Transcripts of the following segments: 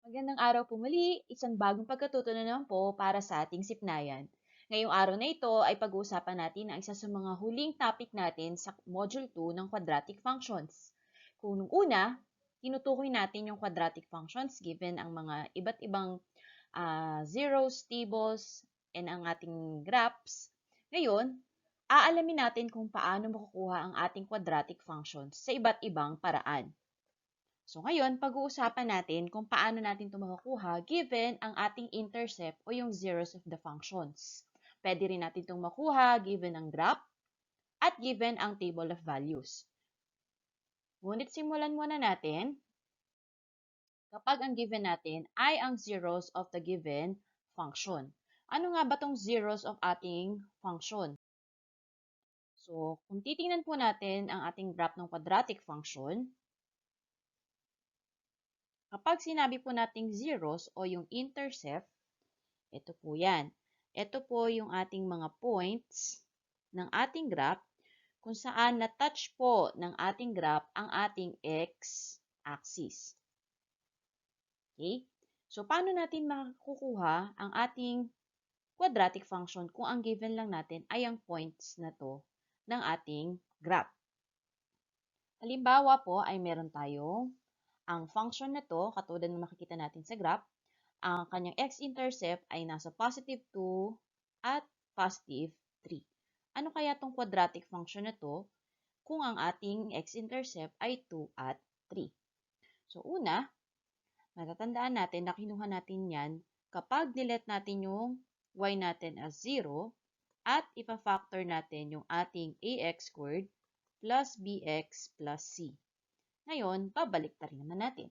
Magandang araw po muli, isang bagong pagkatuto na naman po para sa ating sipnayan. Ngayong araw na ito ay pag-uusapan natin ang isa sa mga huling topic natin sa Module 2 ng quadratic functions. Kung nung una, tinutukoy natin yung quadratic functions given ang mga iba't ibang zeros, tables, and ang ating graphs. Ngayon, aalamin natin kung paano makukuha ang ating quadratic functions sa iba't ibang paraan. So ngayon, pag-uusapan natin kung paano natin ito makukuha given ang ating intercept o yung zeros of the functions. Pwede rin natin itong makuha given ang graph at given ang table of values. Ngunit simulan muna natin kapag ang given natin ay ang zeros of the given function. Ano nga ba itong zeros of ating function? So, kung titingnan po natin ang ating graph ng quadratic function, kapag sinabi po nating zeros o yung intercept, ito po yan. Ito po yung ating mga points ng ating graph kung saan na-touch po ng ating graph ang ating x-axis. Okay? So, paano natin makukuha ang ating quadratic function kung ang given lang natin ay ang points na to ng ating graph? Halimbawa po ay meron tayong ang function na to, katulad ng makikita natin sa graph, ang kanyang x-intercept ay nasa positive 2 at positive 3. Ano kaya itong quadratic function na to kung ang ating x-intercept ay 2 at 3? So una, matatandaan natin na kinuha natin yan kapag nilet natin yung y natin as 0 at ipa-factor natin yung ating ax squared plus bx plus c. Ngayon, babalik na rin naman natin.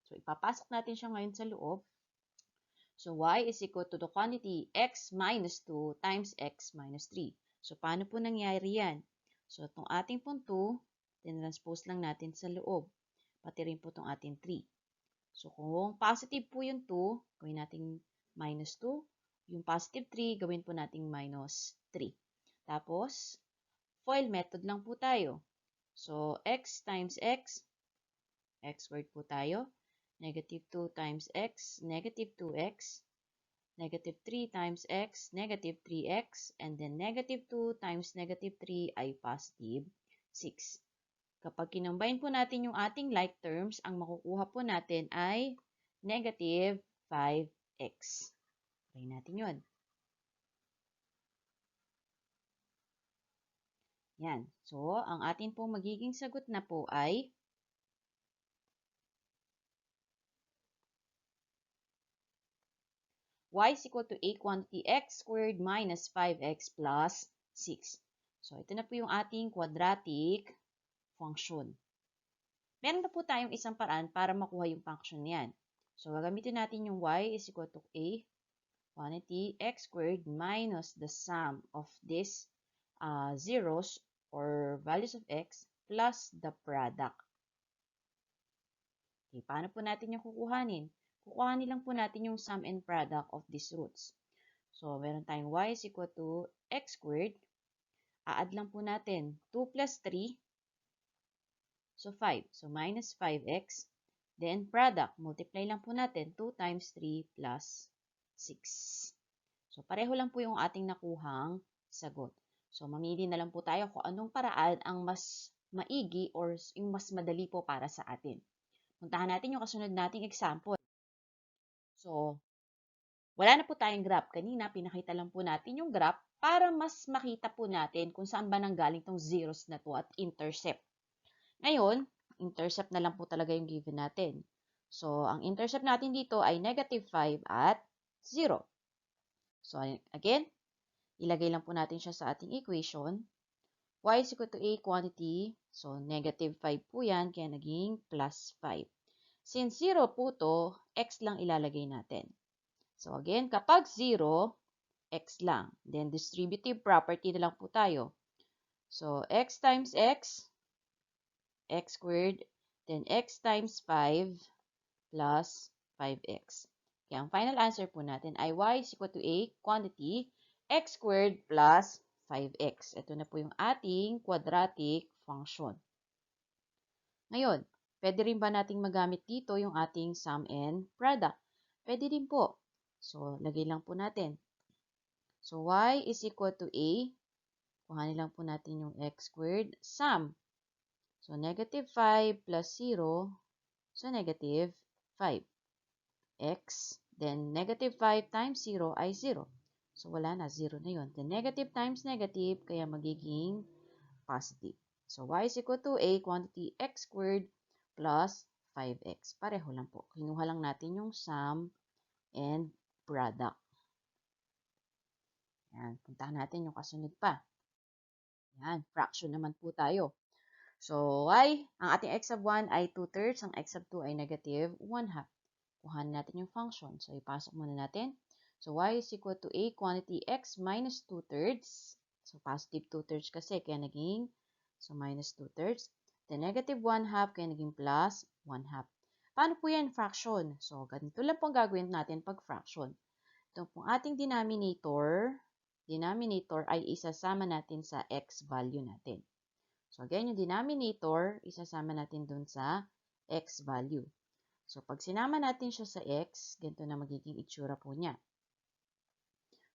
So, ipapasok natin siya ngayon sa loob. So, y is equal to the quantity x minus 2 times x minus 3. So, paano po nangyari yan? So, itong ating pong 2, tinranspose lang natin sa loob. Pati rin po itong ating 3. So, kung positive po yung 2, gawin natin minus 2. Yung positive 3, gawin po natin minus 3. Tapos, FOIL method lang po tayo. So, x times x squared po tayo. Negative 2 times x, negative 2x. Negative 3 times x, negative 3x. And then negative 2 times negative 3 ay positive 6. Kapag kinombine po natin yung ating like terms, ang makukuha po natin ay negative 5x. Try natin yun. Yan. So, ang atin pong magiging sagot na po ay y is equal to a quantity x squared minus 5x plus 6. So, ito na po yung ating quadratic function. Meron na po tayong isang paraan para makuha yung function niyan. So, gagamitin natin yung y is equal to a quantity x squared minus the sum of these zeros or values of x plus the product. Okay, paano po natin yung kukuhanin? Kukuhanin lang po natin yung sum and product of these roots. So, meron tayong y is equal to x squared. A-add lang po natin 2 plus 3. So, 5. So, minus 5x. Then, product. Multiply lang po natin 2 times 3 plus 6. So, pareho lang po yung ating nakuhang sagot. So, mamili na lang po tayo kung anong paraan ang mas maigi or yung mas madali po para sa atin. Puntahan natin yung kasunod nating example. So, wala na po tayong graph. Kanina, pinakita lang po natin yung graph para mas makita po natin kung saan ba nanggaling tong zeros na to at intercept. Ngayon, intercept na lang po talaga yung given natin. So, ang intercept natin dito ay negative 5 at 0. So, again, ilagay lang po natin siya sa ating equation. Y is equal to a quantity. So, negative 5 po yan, kaya naging plus 5. Since 0 po to, x lang ilalagay natin. So, again, kapag 0, x lang. Then, distributive property na lang po tayo. So, x times x squared, then x times 5 plus 5x. Kaya, ang final answer po natin ay y is equal to a quantity x squared plus 5x. Ito na po yung ating quadratic function. Ngayon, Pwede rin ba nating magamit dito yung ating sum and product? Pwede din po. So, lagay lang po natin. So, y is equal to a. Kuhanin lang po natin yung x squared. Sum. So, negative 5 plus 0. So, negative 5. X. Then, negative 5 times 0 ay 0. So, wala na. 0 na yun. Then, negative times negative, kaya magiging positive. So, y is equal to a quantity x squared plus 5x. Pareho lang po. Kinuha lang natin yung sum and product. Yan. Puntahan natin yung kasunod pa. Yan. Fraction naman po tayo. So, y, ang ating x of 1 ay 2/3, ang x of 2 ay negative 1/2. Kuhanin natin yung function. So, ipasok muna natin. So, y is equal to a quantity x minus 2/3. So, positive 2/3 kasi, kaya naging, so, minus 2/3. Then, negative 1/2, kaya naging plus 1/2. Paano po yan, fraction? So, ganito lang po ang gagawin natin pag fraction. Ito pong ating denominator ay isasama natin sa x value natin. So, again, yung denominator, isasama natin dun sa x value. So, pag sinama natin siya sa x, ganito na magiging itsura po niya.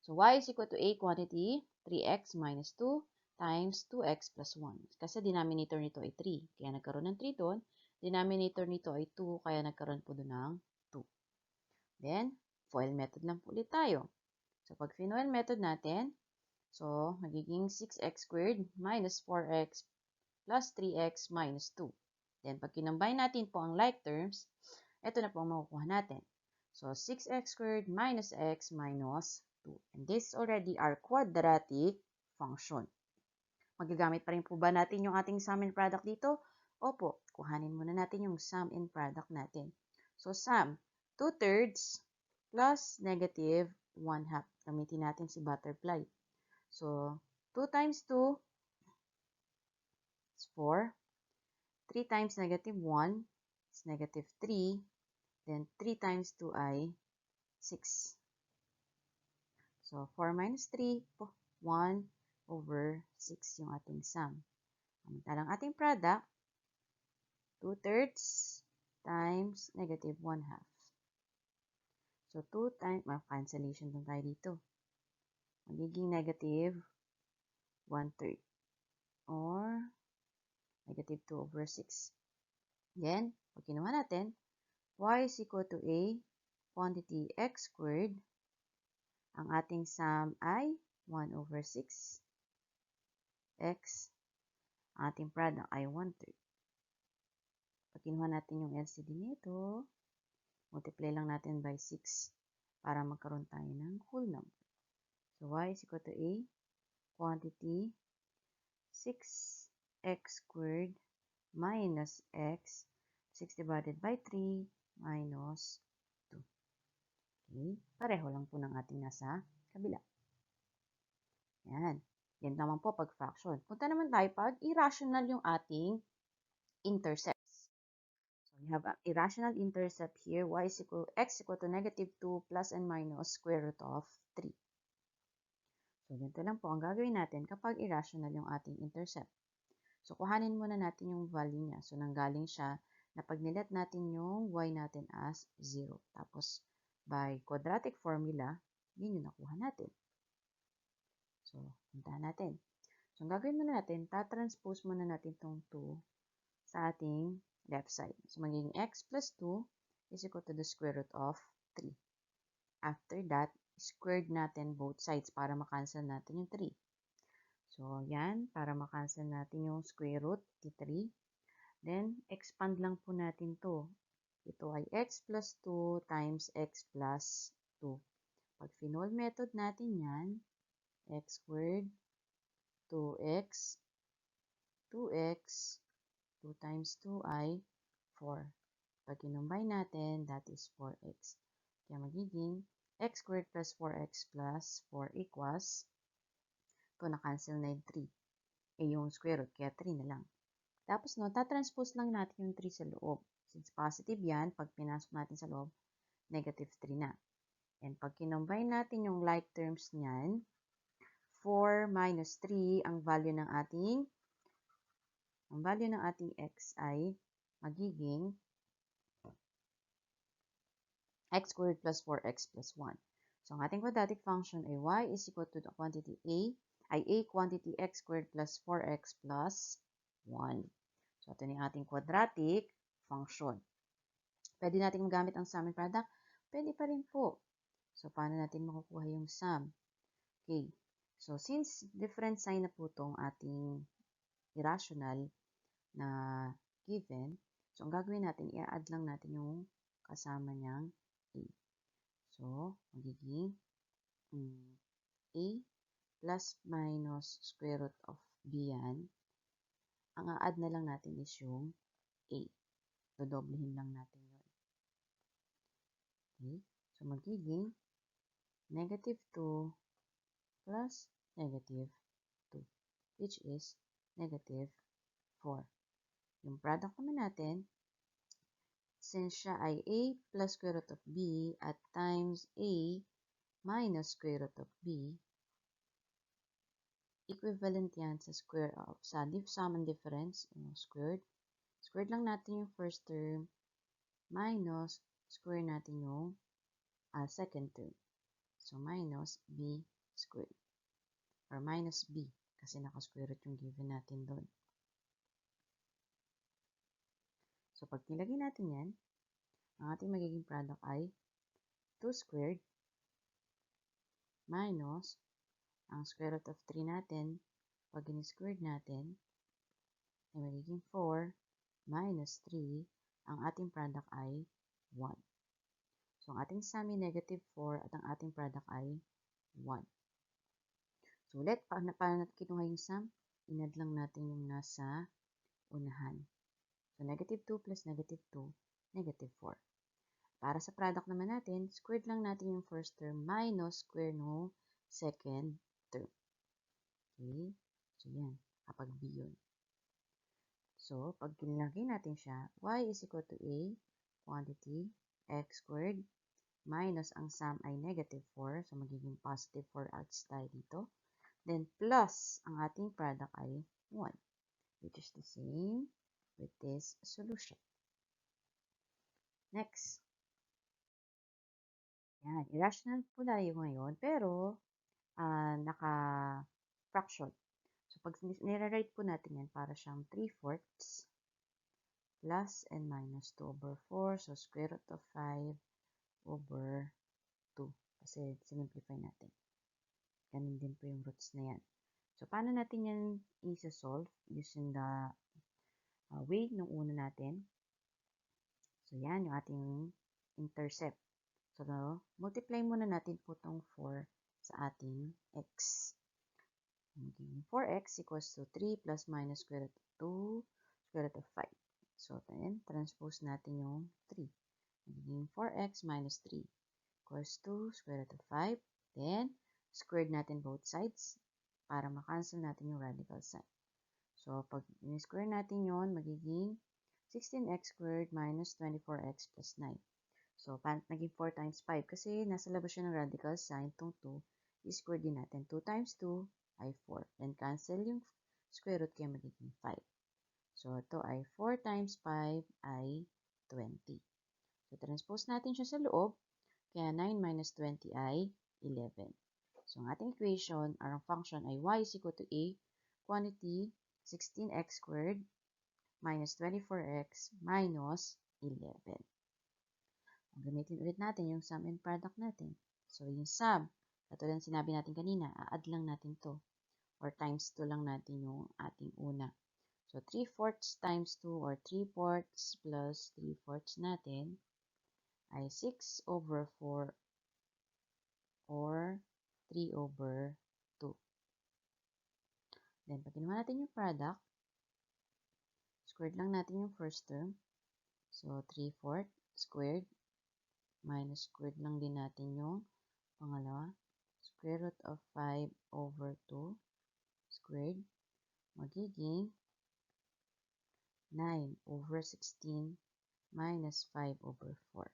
So, y is equal to a quantity, 3x minus 2 times 2x plus 1. Kasi denominator nito ay 3, kaya nagkaroon ng 3 doon. Denominator nito ay 2, kaya nagkaroon po doon ng 2. Then, FOIL method lang po ulit tayo. So, pag FOIL method natin, so, magiging 6x squared minus 4x plus 3x minus 2. Then, pag kinombine natin po ang like terms, ito na po ang makukuha natin. So, 6x squared minus x minus 2. And this is already our quadratic function. Magagamit pa rin po ba natin yung ating sum and product dito? Opo, kuhanin muna natin yung sum and product natin. So, sum, 2/3 plus negative 1/2. Gamitin natin si butterfly. So, 2 times 2 is 4. 3 times negative 1 is negative 3. Then, 3 times 2 ay 6. So, 4 minus 3, 1 over 6 yung ating sum. Samantalang ating product, 2/3 times negative 1/2. So, 2 times, cancellation lang tayo dito. Magiging negative 1/3 or negative 2 over 6. Then, pag kinuha natin, y is equal to a quantity x squared. Ang ating sum ay 1 over 6. X. Ang ating product ay 1/3. Pag kinuha natin yung LCD nito, multiply lang natin by 6 para magkaroon tayo ng whole number. So, y is equal to a quantity 6x squared minus x, 6 divided by 3 minus 2. Okay? Pareho lang po ng ating nasa kabila. Yan. Yan naman po pag fraction. Punta naman tayo pag irrational yung ating intercepts. So, we have an irrational intercept here. X equal to negative 2 plus and minus square root of 3. So, ganito lang po ang gagawin natin kapag irrational yung ating intercept. So, kuhanin muna natin yung value niya. So, nanggaling siya na pag nilet natin yung y natin as 0. Tapos, by quadratic formula, yun yung nakuha natin. So, puntahan natin. So, ang gagawin muna natin, tatranspose muna natin itong 2 sa ating left side. So, magiging x plus 2 is equal to the square root of 3. After that, squared natin both sides para makancel natin yung 3. So, yan, para makancel natin yung square root, 3. Then, expand lang po natin to. Ito ay x plus 2 times x plus 2. Pag finol method natin yan, x squared, 2x, 2x, 2 times 2 ay 4. Pag kinumbine natin, that is 4x. Kaya magiging x squared plus 4x plus 4 equals, ito na-cancel na yung 3. Yung square root, kaya 3 na lang. Tapos no, tatranspose lang natin yung 3 sa loob. Since positive yan, pag pinasok natin sa loob, negative 3 na. And pag kinombine natin yung like terms niyan, 4 minus 3, ang value ng ating x ay magiging x squared plus 4x plus 1. So, ang ating quadratic function ay y is equal to the quantity a quantity x squared plus 4x plus 1. So, ito na yung ating quadratic function. Pwede natin magamit ang sum and product? Pwede pa rin po. So, paano natin makukuha yung sum? Okay. So, since different sign na po itong ating irrational na given, so, ang gagawin natin, i-add lang natin yung kasama niyang a. So, magiging a plus minus square root of b yan. Ang a-add na lang natin is yung a. Dodoblehin lang natin yun. Okay? So, magiging negative 2 plus negative 2, which is negative 4. Yung product naman natin, since siya ay a plus square root of b at times a minus square root of b, equivalent yan sa square of sum and difference, squared. Squared lang natin yung first term minus square natin yung second term. So, minus b squared. Or minus b kasi naka-square root yung given natin doon. So, pag nilagay natin yan, ang ating magiging product ay 2 squared minus ang square root of 3 natin, pag in-squared natin, ay magiging 4 minus 3, ang ating product ay 1. So, ang ating sum ay negative 4 at ang ating product ay 1. So, ulit, paano natin kinuha yung sum? Inad lang natin yung nasa unahan. So, negative 2 plus negative 2, negative 4. Para sa product naman natin, squared lang natin yung first term minus square no second term. Okay? So, yan. Kapag b yun. So, pag kinilagay natin siya, y is equal to a quantity x squared minus ang sum ay negative 4. So, magiging positive 4 outs tayo dito. Then, plus ang ating product ay 1, which is the same with this solution. Next. Yan. Irrational po tayo ngayon, pero naka-fraction. So, pag nire-write po natin yan, para siyang 3/4 plus and minus 2 over 4. So, square root of 5 over 2. Kasi, simplify natin. Ganun din po yung roots na yan. So, paano natin yan isa-solve? Using the way nung una natin. So, yan yung ating intercept. So, multiply muna natin po itong 4 sa ating x. Magiging 4x equals to 3 plus minus square root of 2 square root of 5. So, then, transpose natin yung 3. Magiging 4x minus 3 equals to square root of 5. Then, squared natin both sides para makancel natin yung radical sign. So, pag in-square natin yon, magiging 16x squared minus 24x plus 9. So, naging 4 times 5 kasi nasa labas siya ng radical sign, itong 2, i-square din natin. 2 times 2 ay 4. Then, cancel yung square root kaya magiging 5. So, ito ay 4 times 5 ay 20. So, transpose natin siya sa loob, kaya 9 minus 20 ay 11. So, ang ating equation, our function ay y is equal to a quantity 16x squared minus 24x minus 11. Gamitin ulit natin yung sum and product natin. So, yung sum, katulad ng sinabi natin kanina, a-add lang natin to. Or times 2 lang natin yung ating una. So, 3/4 times 2 or 3/4 plus 3/4 natin ay 6 over 4 or 3 over 2. Then, pag ginawa natin yung product, squared lang natin yung first term. So, 3/4 squared minus squared lang din natin yung pangalawa. Square root of 5 over 2 squared magiging 9 over 16 minus 5 over 4.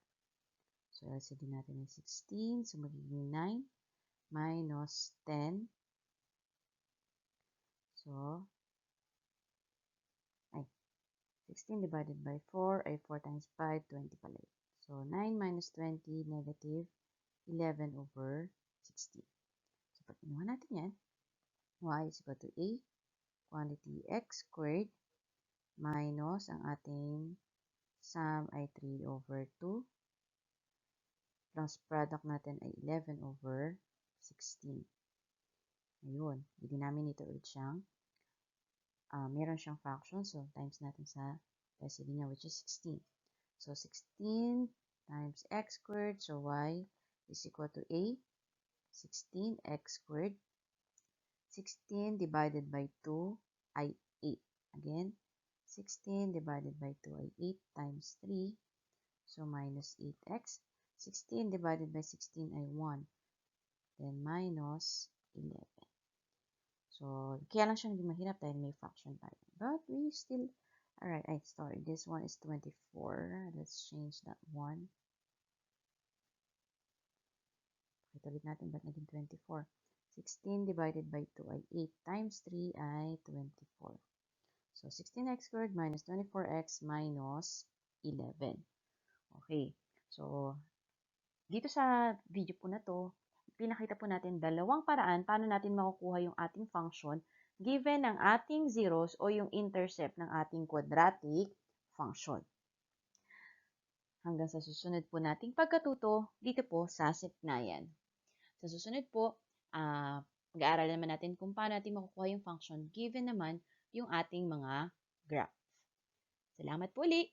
So, LCD natin ay 16. So, magiging 9 minus 10. So, 16 divided by 4 ay 4 times 5, 20 pala. So, 9 minus 20, negative 11 over 16. So, pag inuha natin yan, y is equal to a quantity x squared minus ang ating sum ay 3 over 2 plus product natin ay 11 over 16. Ayun, i-denominator ulit siyang meron siyang fraction, so times natin sa recipe niya, which is 16. So, 16 times x squared, so y is equal to a 16x squared. 16 divided by 2 ay 8. Again, 16 divided by 2 ay 8 times 3. So, minus 8x. 16 divided by 16 ay 1. Then, minus 11. So, kaya lang siya naging mahirap dahil may fraction tayo. But, we still, alright, sorry, this one is 24. Let's change that one. Pakita ulit natin ba't naging 24. 16 divided by 2 ay 8 times 3 ay 24. So, 16x squared minus 24x minus 11. Okay. So, dito sa video po na to, pinakita po natin dalawang paraan paano natin makukuha yung ating function given ang ating zeros o yung intercept ng ating quadratic function. Hanggang sa susunod po nating pagkatuto dito po sa Sepnayan. Sa susunod po, pag-aaralan naman natin kung paano natin makukuha yung function given naman yung ating mga graph. Salamat po ulit!